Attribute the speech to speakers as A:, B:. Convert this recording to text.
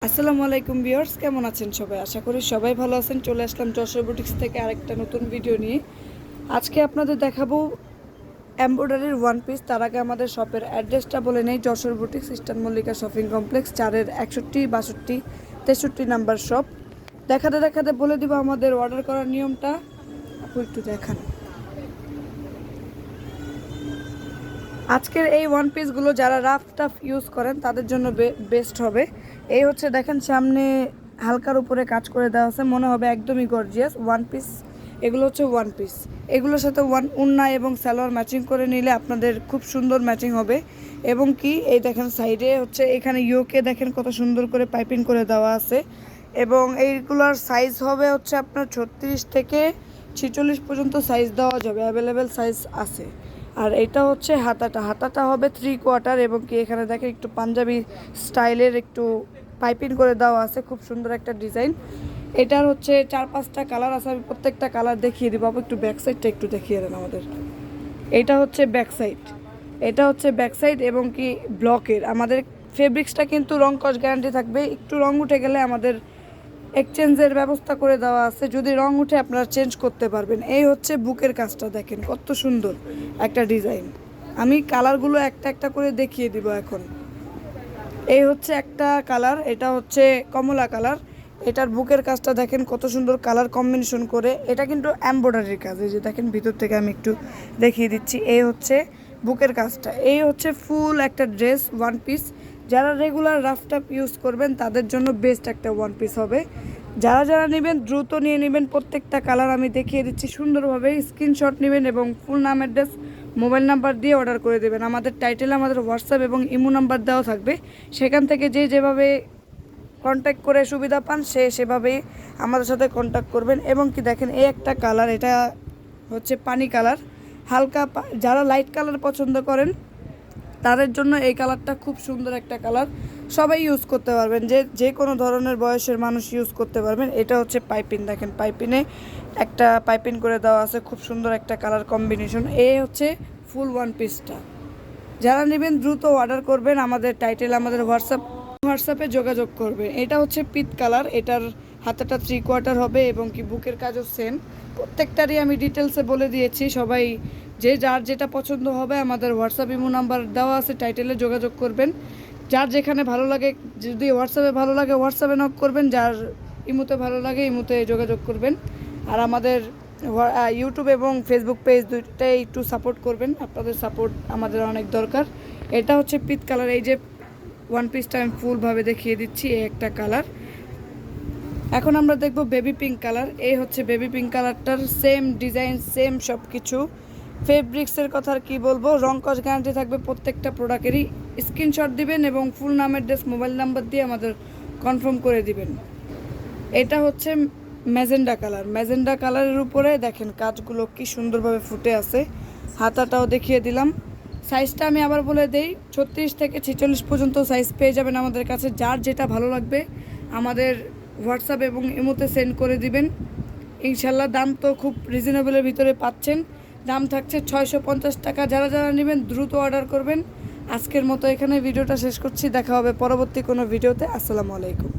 A: আসসালামু আলাইকুম ভিউয়ার্স, কেমন আছেন সবাই? আশা করি সবাই ভালো আছেন। চলে আসলাম যশোর বুটিক্স থেকে আরেকটা নতুন ভিডিও নিয়ে। আজকে আপনাদের দেখাবো এমব্রয়ডারির ওয়ান পিস। তার আগে আমাদের শপের অ্যাড্রেসটা বলে নেই। Jashore boutiques, eastern Mallika shopping complex, 4-এর 61, 62, 63 নাম্বার শপ। দেখাতে দেখাতে বলে দিব আমাদের অর্ডার করার নিয়মটা। আপু একটু দেখান। আজকের এই ওয়ান পিসগুলো যারা রাফ টাফ ইউজ করেন তাদের জন্য বেস্ট হবে। এই হচ্ছে দেখেন, সামনে হালকার উপরে কাজ করে দেওয়া আছে, মনে হবে একদমই গর্জিয়াস ওয়ান পিস। এগুলো হচ্ছে ওয়ান পিস। এগুলোর সাথে ওড়না এবং সালোয়ার ম্যাচিং করে নিলে আপনাদের খুব সুন্দর ম্যাচিং হবে। এবং কি এই দেখেন সাইডে হচ্ছে এখানে ইয়োকে দেখেন কত সুন্দর করে পাইপিং করে দেওয়া আছে। এবং এইগুলোর সাইজ হবে হচ্ছে আপনার 36 থেকে 46 পর্যন্ত সাইজ দেওয়া যাবে, অ্যাভেলেবেল সাইজ আছে। আর এটা হচ্ছে হাতাটা হবে 3/4 এবং কি এখানে দেখেন একটু পাঞ্জাবি স্টাইলের একটু পাইপিং করে দেওয়া আছে, খুব সুন্দর একটা ডিজাইন। এটার হচ্ছে 4-5টা কালার আছে, আমি প্রত্যেকটা কালার দেখিয়ে দিব। একটু ব্যাক সাইডটা একটু দেখিয়ে দেন আমাদের। এটা হচ্ছে ব্যাক সাইড, এবং কি ব্লকের। আমাদের ফেব্রিক্সটা কিন্তু রং কস গ্যারান্টি থাকবে। একটু রং উঠে গেলে আমাদের এক্সচেঞ্জের ব্যবস্থা করে দেওয়া আছে, যদি রং উঠে আপনারা চেঞ্জ করতে পারবেন। এই হচ্ছে বুকের কাজটা, দেখেন কত সুন্দর একটা ডিজাইন। আমি কালারগুলো একটা একটা করে দেখিয়ে দিব এখন। এই হচ্ছে একটা কালার, এটা হচ্ছে কমলা কালার। এটার বুকের কাজটা দেখেন কত সুন্দর কালার কম্বিনেশন করে। এটা কিন্তু এমব্রয়ডারির কাজ, এই যে দেখেন ভিতর থেকে আমি একটু দেখিয়ে দিচ্ছি। এই হচ্ছে বুকের কাজটা। এই হচ্ছে ফুল একটা ড্রেস ওয়ান পিস। যারা রেগুলার রাফ টাফ ইউজ করবেন তাদের জন্য বেস্ট একটা ওয়ান পিস হবে। যারা যারা নেবেন দ্রুত নিয়ে নেবেন। প্রত্যেকটা কালার আমি দেখিয়ে দিচ্ছি সুন্দরভাবে। স্ক্রিনশট নেবেন এবং ফুল নাম, অ্যাড্রেস, মোবাইল নাম্বার দিয়ে অর্ডার করে দেবেন। আমাদের টাইটেলে আমাদের হোয়াটসঅ্যাপ এবং ইমো নাম্বার দেওয়া থাকবে, সেখান থেকে যে যেভাবে কন্ট্যাক্ট করে সুবিধা পান সেভাবেই আমাদের সাথে কন্ট্যাক্ট করবেন। এবং কি দেখেন এই একটা কালার, এটা হচ্ছে পানি কালার, হালকা। যারা লাইট কালার পছন্দ করেন তাদের জন্য এই কালারটা খুব সুন্দর একটা কালার, সবাই ইউজ করতে পারবেন, যে কোনো ধরনের বয়সের মানুষ ইউজ করতে পারবেন। এটা হচ্ছে পাইপিং, দেখেন পাইপিনে একটা পাইপিং করে দেওয়া আছে, খুব সুন্দর একটা কালার কম্বিনেশন। এই হচ্ছে ফুল ওয়ান পিসটা। যারা নেবেন দ্রুত অর্ডার করবেন, আমাদের টাইটেল আমাদের হোয়াটসঅ্যাপে যোগাযোগ করবেন। এটা হচ্ছে পিত কালার, এটার হাতাটা 3/4 হবে এবং কি বুকের কাজও সেম। প্রত্যেকটারই আমি ডিটেলসে বলে দিয়েছি। সবাই যে যার যেটা পছন্দ হবে আমাদের হোয়াটসঅ্যাপ ইমো নাম্বার দেওয়া আছে, টাইটেলে যোগাযোগ করবেন। যার যেখানে ভালো লাগে, যদি হোয়াটসঅ্যাপে ভালো লাগে হোয়াটসঅ্যাপে নক করবেন, যার ইমোতে ভালো লাগে ইমোতে যোগাযোগ করবেন। আর আমাদের ইউটিউব এবং ফেসবুক পেজ দুইটাই একটু সাপোর্ট করবেন, আপনাদের সাপোর্ট আমাদের অনেক দরকার। এটা হচ্ছে পিত কালার। এই যে ওয়ান পিসটা আমি ফুলভাবে দেখিয়ে দিচ্ছি, এই একটা কালার। এখন আমরা দেখব বেবি পিঙ্ক কালার। এই হচ্ছে বেবি পিঙ্ক কালারটার সেম ডিজাইন, সেম সব কিছু। ফেব্রিক্সের কথা আর কি বলবো, রং কস গ্যারান্টি থাকবে প্রত্যেকটা প্রোডাক্টেরই। স্ক্রিনশট দিবেন এবং ফুল নাম, অ্যাড্রেস, মোবাইল নাম্বার দিয়ে আমাদের কনফার্ম করে দিবেন। এটা হচ্ছে ম্যাজেন্ডা কালারের উপরে দেখেন কাজগুলো কি সুন্দরভাবে ফুটে আছে। হাতাটাও দেখিয়ে দিলাম। সাইজটা আমি আবার বলে দেই, 36 থেকে 46 পর্যন্ত সাইজ পেয়ে যাবেন আমাদের কাছে। যার যেটা ভালো লাগবে আমাদের হোয়াটসঅ্যাপ এবং ইমোতে সেন্ড করে দিবেন। ইনশাল্লাহ দাম তো খুব রিজনেবলের ভিতরে পাচ্ছেন। দাম থাকছে 650 টাকা। যারা যারা নেবেন দ্রুত অর্ডার করবেন। আজকের মতো এখানে ভিডিওটা শেষ করছি, দেখা হবে পরবর্তী কোনো ভিডিওতে। আসসালামু আলাইকুম।